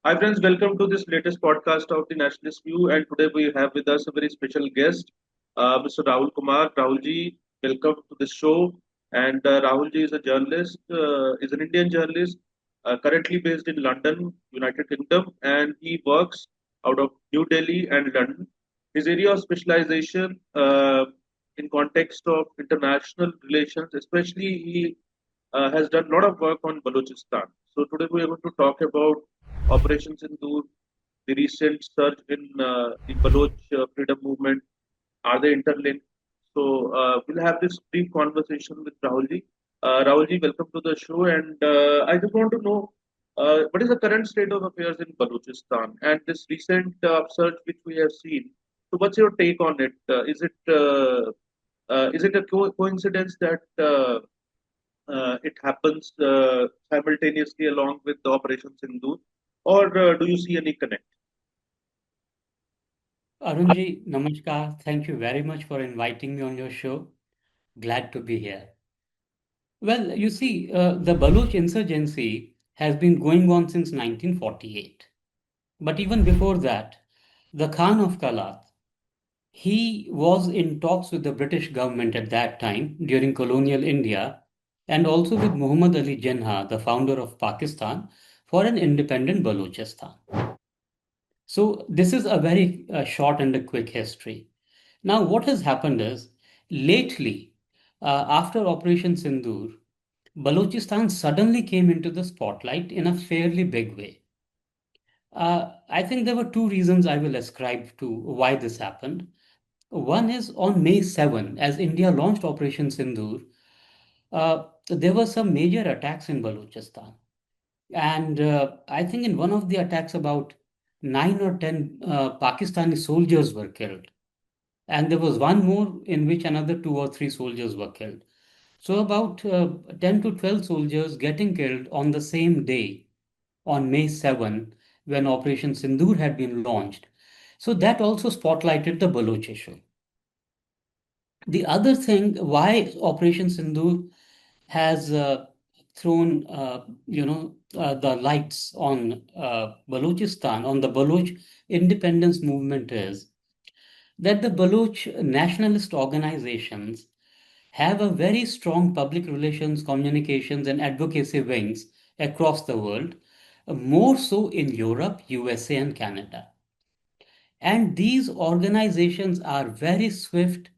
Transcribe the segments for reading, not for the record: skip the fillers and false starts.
Hi friends, welcome to this latest podcast of the Nationalist View. And today we have with us a very special guest, Mr. Rahul Kumar. Rahulji, welcome to the show. And Rahulji is a journalist, is an Indian journalist, currently based in London, United Kingdom, and he works out of New Delhi and London. His area of specialization in context of international relations, especially he has done a lot of work on Balochistan. So today we are going to talk about Operation Sindoor, the recent surge in the Baloch freedom movement. Are they interlinked? So we'll have this brief conversation with Rahulji. Rahulji, welcome to the show. And I just want to know what is the current state of affairs in Balochistan and this recent upsurge which we have seen. So what's your take on it? Is it a coincidence that it happens simultaneously along with the Operation Sindoor, or do you see any connect? Arunji, namaskar. Thank you very much for inviting me on your show. Glad to be here. Well, you see, the Baloch insurgency has been going on since 1948. But even before that, the Khan of Kalat, he was in talks with the British government at that time during colonial India and also with Muhammad Ali Jinnah, the founder of Pakistan, for an independent Balochistan. So this is a very short and a quick history. Now, what has happened is lately, after Operation Sindoor, Balochistan suddenly came into the spotlight in a fairly big way. I think there were two reasons I will ascribe to why this happened. One is on May 7, as India launched Operation Sindoor, there were some major attacks in Balochistan. And I think in one of the attacks, about 9 or 10 Pakistani soldiers were killed. And there was one more in which another 2 or 3 soldiers were killed. So about 10 to 12 soldiers getting killed on the same day, on May 7, when Operation Sindoor had been launched. So that also spotlighted the Baloch issue. The other thing why Operation Sindoor has thrown, the lights on Balochistan, on the Baloch independence movement is that the Baloch nationalist organizations have a very strong public relations, communications, and advocacy wings across the world, more so in Europe, USA, and Canada. And these organizations are very swift,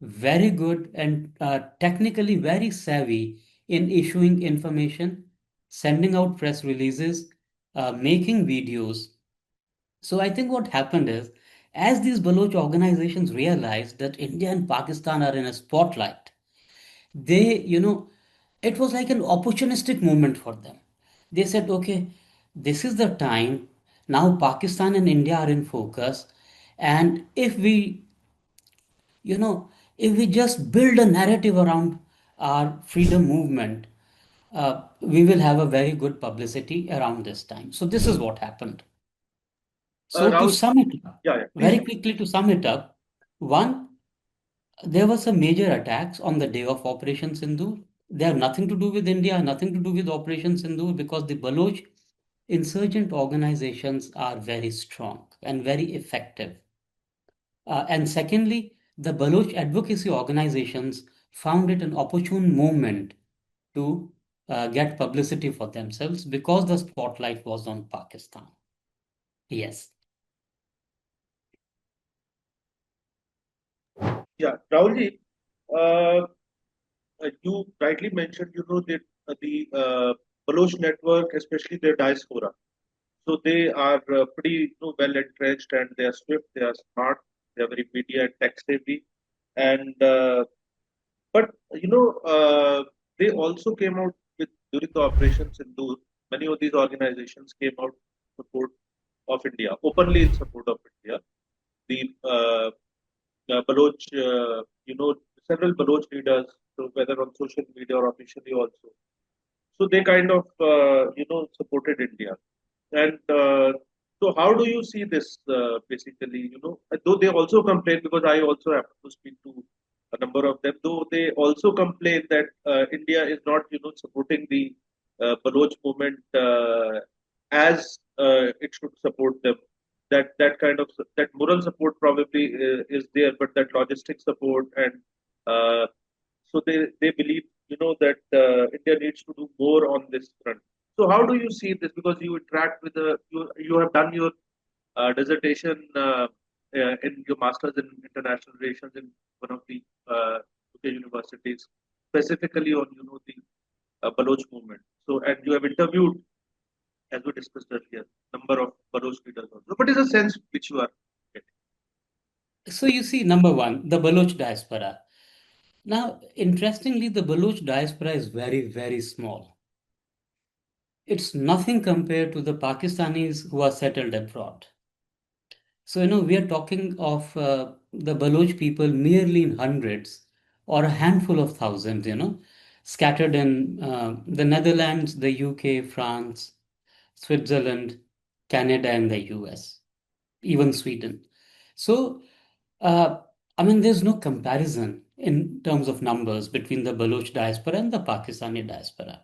very good, and technically very savvy in issuing information, sending out press releases, making videos. So I think what happened is, as these Baloch organizations realized that India and Pakistan are in a spotlight, it was like an opportunistic moment for them. They said, okay, this is the time. Now Pakistan and India are in focus. And you know, if we just build a narrative around our freedom movement, we will have a very good publicity around this time. So this is what happened. So to Rahul, sum it up, yeah, yeah, please. very quickly to sum it up, one, there were some major attacks on the day of Operation Sindoor. They have nothing to do with India, nothing to do with Operation Sindoor because the Baloch insurgent organizations are very strong and very effective. And secondly, the Baloch advocacy organizations found it an opportune moment to get publicity for themselves because the spotlight was on Pakistan. Yes. Yeah, Rahulji, uh, you rightly mentioned, that the Baloch network, especially their diaspora. So they are pretty well entrenched and they are swift, they are smart, they are very media and tech savvy. And but they also came out with during the Operation Sindoor. Many of these organizations came out in support of India, openly in support of India. The Baloch, several Baloch leaders, so whether on social media or officially also. So they kind of, supported India. And so, how do you see this basically? Though they also complain because I also happen to speak to a number of them, though they also complain that India is not, supporting the Baloch movement as it should support them. That kind of that moral support probably is there, but that logistic support and they believe that India needs to do more on this front. So how do you see this? Because you interact with the you have done your dissertation in your master's in international relations in one of the UK universities, specifically on the Baloch movement. So and you have interviewed, as we discussed earlier, number of Baloch leaders also. What is the sense which you are getting? So you see, number one, the Baloch diaspora. Now, interestingly, the Baloch diaspora is very, very small. It's nothing compared to the Pakistanis who are settled abroad. So, we are talking of the Baloch people merely in hundreds or a handful of thousands, scattered in the Netherlands, the UK, France, Switzerland, Canada, and the US, even Sweden. So, uh, I mean, there's no comparison in terms of numbers between the Baloch diaspora and the Pakistani diaspora.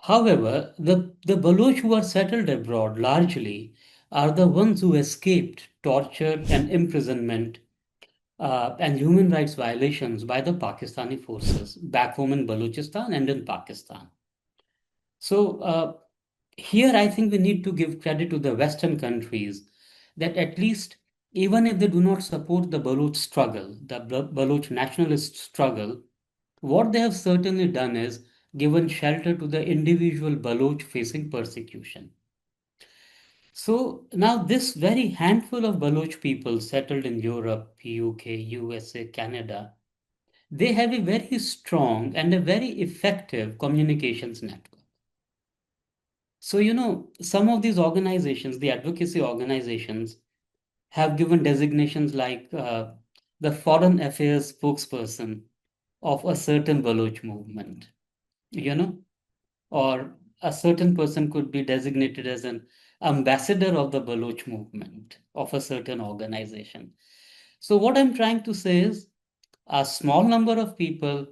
However, the Baloch who are settled abroad largely are the ones who escaped torture and imprisonment and human rights violations by the Pakistani forces back home in Balochistan and in Pakistan. So, here I think we need to give credit to the Western countries that at least, even if they do not support the Baloch struggle, the Baloch nationalist struggle, what they have certainly done is given shelter to the individual Baloch facing persecution. So now this very handful of Baloch people settled in Europe, UK, USA, Canada, they have a very strong and a very effective communications network. So, some of these organizations, the advocacy organizations, have given designations like the foreign affairs spokesperson of a certain Baloch movement, you know, or a certain person could be designated as an ambassador of the Baloch movement of a certain organization. So, what I'm trying to say is a small number of people,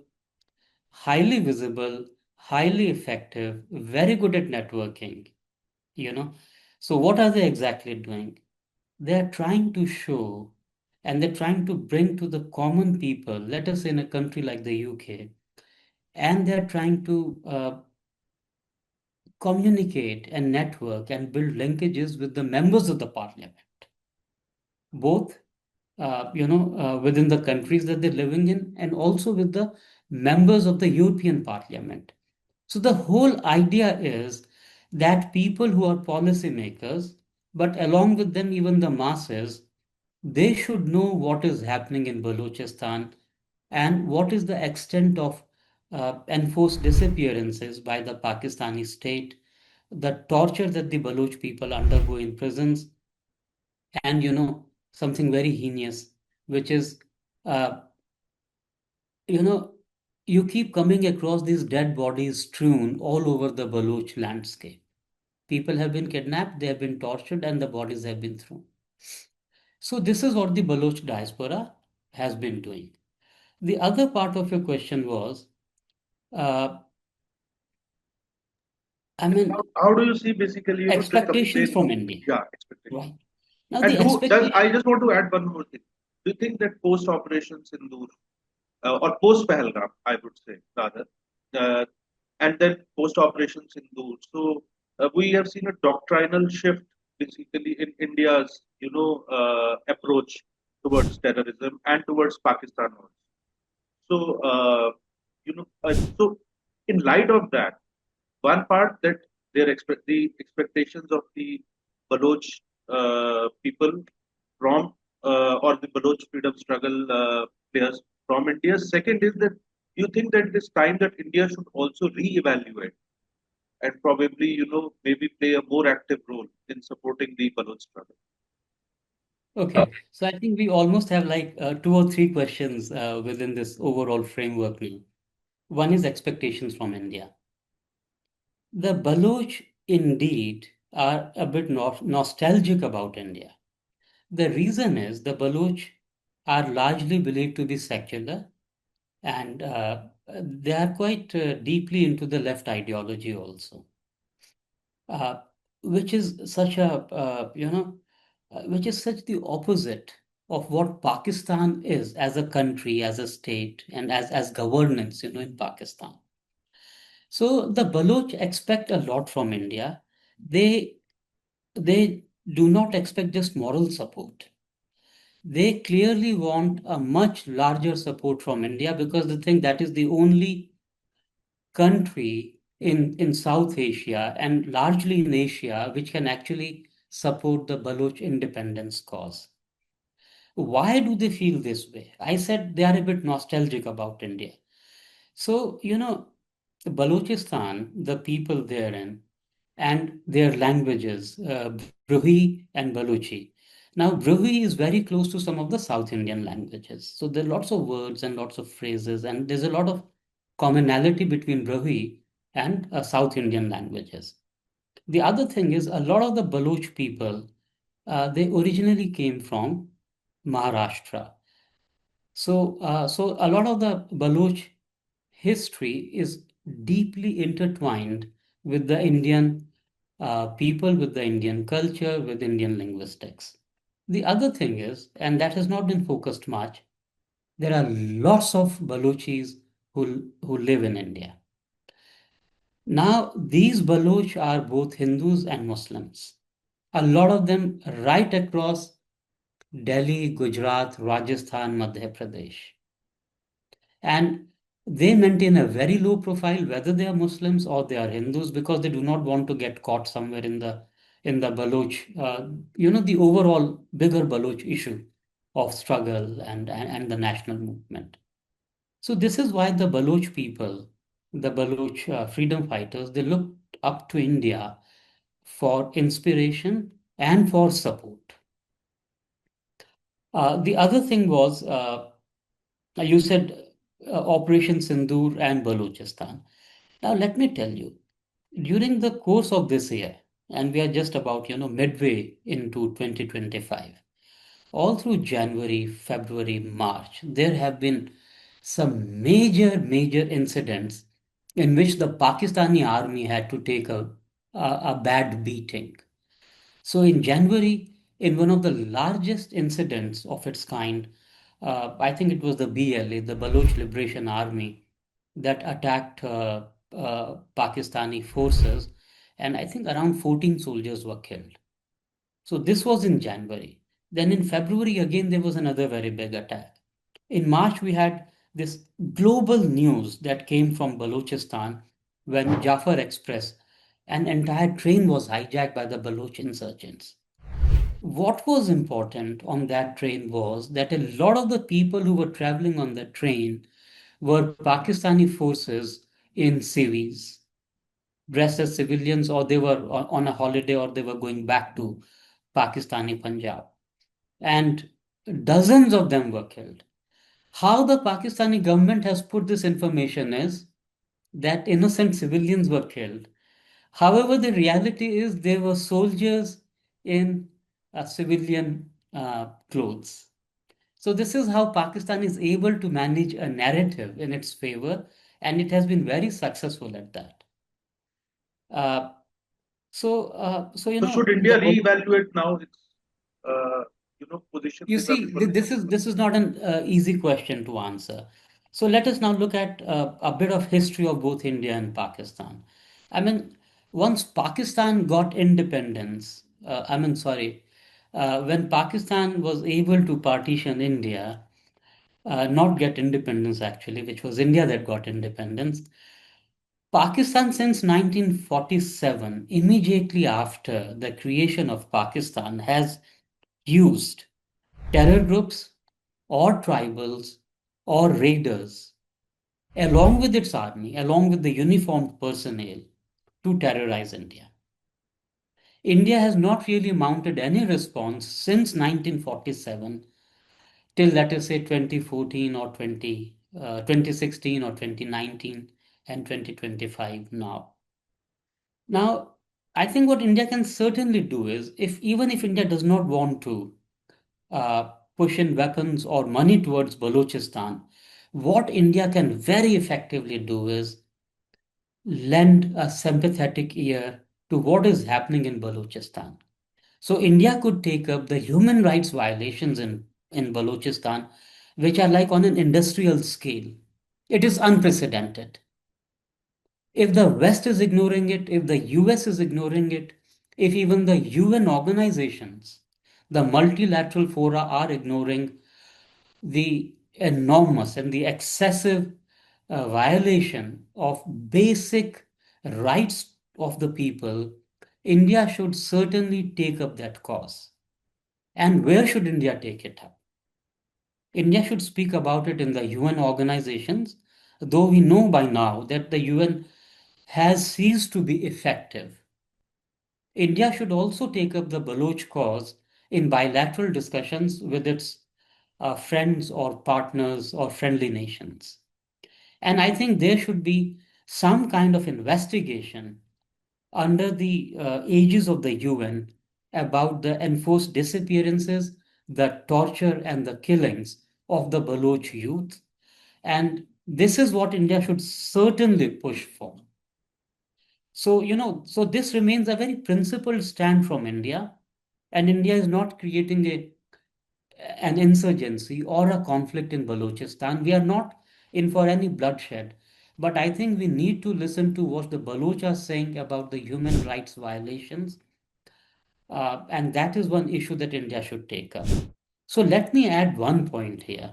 highly visible, highly effective, very good at networking, you know. So, what are they exactly doing? They are trying to show and they're trying to bring to the common people, let us say in a country like the UK, and they're trying to communicate and network and build linkages with the members of the parliament, both within the countries that they're living in and also with the members of the European Parliament. So the whole idea is that people who are policymakers, but along with them even the masses, they should know what is happening in Balochistan and what is the extent of enforced disappearances by the Pakistani state, the torture that the Baloch people undergo in prisons, and something very heinous, which is uh, you know you keep coming across these dead bodies strewn all over the Baloch landscape. People have been kidnapped, they have been tortured, and the bodies have been thrown. So this is what the Baloch diaspora has been doing. The other part of your question was, uh, I mean, How do you see basically the expectations complaint? from India, Yeah, expectation. right? Now And the do does expectation. I just want to add one more thing. Do you think that post Operation Sindoor or post Pahalgam, I would say rather, uh, and then post Operation Sindoor, so we have seen a doctrinal shift basically in India's approach towards terrorism and towards Pakistan also. So so in light of that, one part that the expectations of the Baloch people from or the Baloch freedom struggle players from India. Second is that you think that it is time that India should also reevaluate and probably maybe play a more active role in supporting the Baloch struggle. Okay, so I think we almost have like two or three questions within this overall framework now. One is expectations from India. The Baloch indeed are a bit nostalgic about India. The reason is the Baloch are largely believed to be secular, and they are quite deeply into the left ideology also, uh, which is such a which is such the opposite of what Pakistan is as a country, as a state, and as governance, in Pakistan. So the Baloch expect a lot from India. They they do not expect just moral support. They clearly want a much larger support from India because they think that is the only country in South Asia and largely in Asia which can actually support the Baloch independence cause. Why do they feel this way? I said they are a bit nostalgic about India. So, Balochistan, the people therein, and their languages, Bruhi and Balochi. Now, Bruhi is very close to some of the South Indian languages. So there are lots of words and lots of phrases, and there's a lot of commonality between Bruhi and South Indian languages. The other thing is a lot of the Baloch people, they originally came from Maharashtra. So a lot of the Baloch history is deeply intertwined with the Indian people, with the Indian culture, with Indian linguistics. The other thing is, and that has not been focused much, there are lots of Balochis who live in India. Now, these Baloch are both Hindus and Muslims. A lot of them right across Delhi, Gujarat, Rajasthan, Madhya Pradesh. And they maintain a very low profile, whether they are Muslims or they are Hindus, because they do not want to get caught somewhere in the Baloch, the overall bigger Baloch issue of struggle and the national movement. So this is why the Baloch people, the Baloch freedom fighters, they looked up to India for inspiration and for support. The other thing was, you said Operation Sindoor and Balochistan. Now, let me tell you, during the course of this year, and we are just about, midway into 2025, all through January, February, March, there have been some major incidents in which the Pakistani army had to take a bad beating. So in January, in one of the largest incidents of its kind, I think it was the BLA, the Baloch Liberation Army, that attacked Pakistani forces, and I think around 14 soldiers were killed. So this was in January. Then in February, again, there was another very big attack. In March, we had this global news that came from Balochistan when Jafar Express, an entire train was hijacked by the Baloch insurgents. What was important on that train was that a lot of the people who were traveling on the train were Pakistani forces in civis, dressed as civilians, or they were on a holiday, or they were going back to Pakistani Punjab. And dozens of them were killed. How the Pakistani government has put this information is that innocent civilians were killed. However, the reality is there were soldiers in civilian clothes. So this is how Pakistan is able to manage a narrative in its favor, and it has been very successful at that. Uh, so So should the India reevaluate now its position You vis-a-vis see, Balochistan? this is not an easy question to answer. So let us now look at a bit of history of both India and Pakistan. I mean, once Pakistan got independence, when Pakistan was able to partition India, not get independence actually, which was India that got independence, Pakistan since 1947, immediately after the creation of Pakistan, has used terror groups or tribals or raiders, along with its army, along with the uniformed personnel, to terrorize India. India has not really mounted any response since 1947 till, let us say, 2014 or 2016 or 2019 and 2025 now. Now, I think what India can certainly do is, if even if India does not want to push in weapons or money towards Balochistan, what India can very effectively do is lend a sympathetic ear to what is happening in Balochistan. So India could take up the human rights violations in Balochistan, which are like on an industrial scale. It is unprecedented. If the West is ignoring it, if the US is ignoring it, if even the UN organizations, the multilateral fora are ignoring the enormous and the excessive violation of basic rights of the people, India should certainly take up that cause. And where should India take it up? India should speak about it in the UN organizations, though we know by now that the UN has ceased to be effective. India should also take up the Baloch cause in bilateral discussions with its friends or partners or friendly nations. And I think there should be some kind of investigation under the aegis of the UN about the enforced disappearances, the torture, and the killings of the Baloch youth. And this is what India should certainly push for. So this remains a very principled stand from India, and India is not creating an insurgency or a conflict in Balochistan. We are not in for any bloodshed. But I think we need to listen to what the Baloch are saying about the human rights violations. And that is one issue that India should take up. So let me add one point here.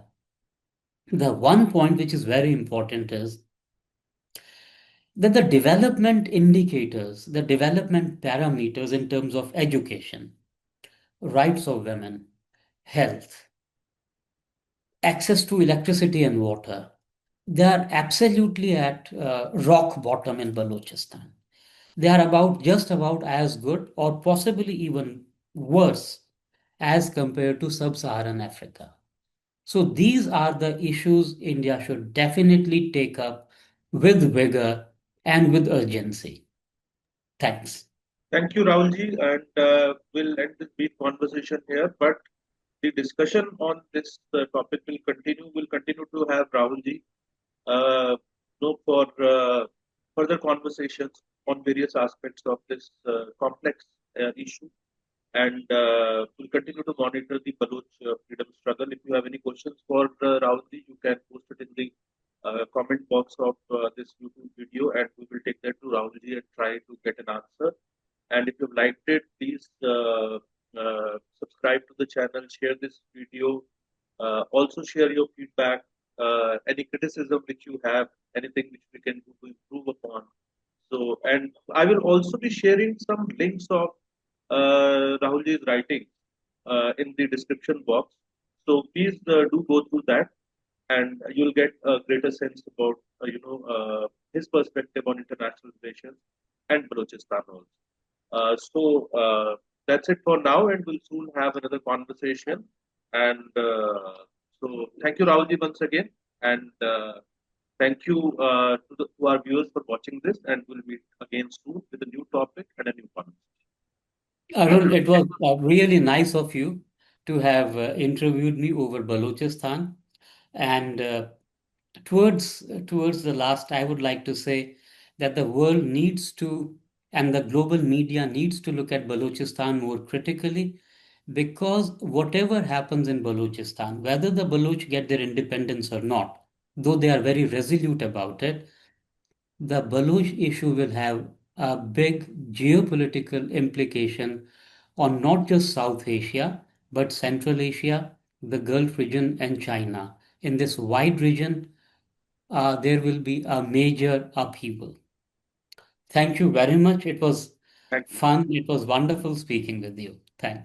The one point which is very important is that the development indicators, the development parameters in terms of education, rights of women, health, access to electricity and water, they are absolutely at rock bottom in Balochistan. They are about just about as good or possibly even worse as compared to sub-Saharan Africa. So these are the issues India should definitely take up with vigor and with urgency. Thanks. Thank you, Rahulji, and we'll end this brief conversation here. But the discussion on this topic will continue. We'll continue to have Rahulji for further conversations on various aspects of this complex issue. And we'll continue to monitor the Baloch freedom struggle. If you have any questions for Rahulji, you can post it in the comment box of this YouTube video, and we will take that to Rahulji and try to get an answer. And if you've liked it, please subscribe to the channel, share this video, also share your feedback, any criticism which you have, anything which we can do to improve upon. So, and I will also be sharing some links of Rahulji's writing in the description box. So please do go through that, and you'll get a greater sense about his perspective on international relations and Balochistan also. That's it for now, and we'll soon have another conversation. And so, thank you, Rahulji, once again, and thank you to our viewers for watching this. And we'll meet again soon with a new topic and a new conversation. Arun, it was really nice of you to have interviewed me over Balochistan. And towards the last, I would like to say that the world needs to, and the global media needs to look at Balochistan more critically, because whatever happens in Balochistan, whether the Baloch get their independence or not, though they are very resolute about it, the Baloch issue will have a big geopolitical implication on not just South Asia, but Central Asia, the Gulf region, and China. In this wide region, there will be a major upheaval. Thank you very much. It was Thank you. fun. It was wonderful speaking with you. Thanks.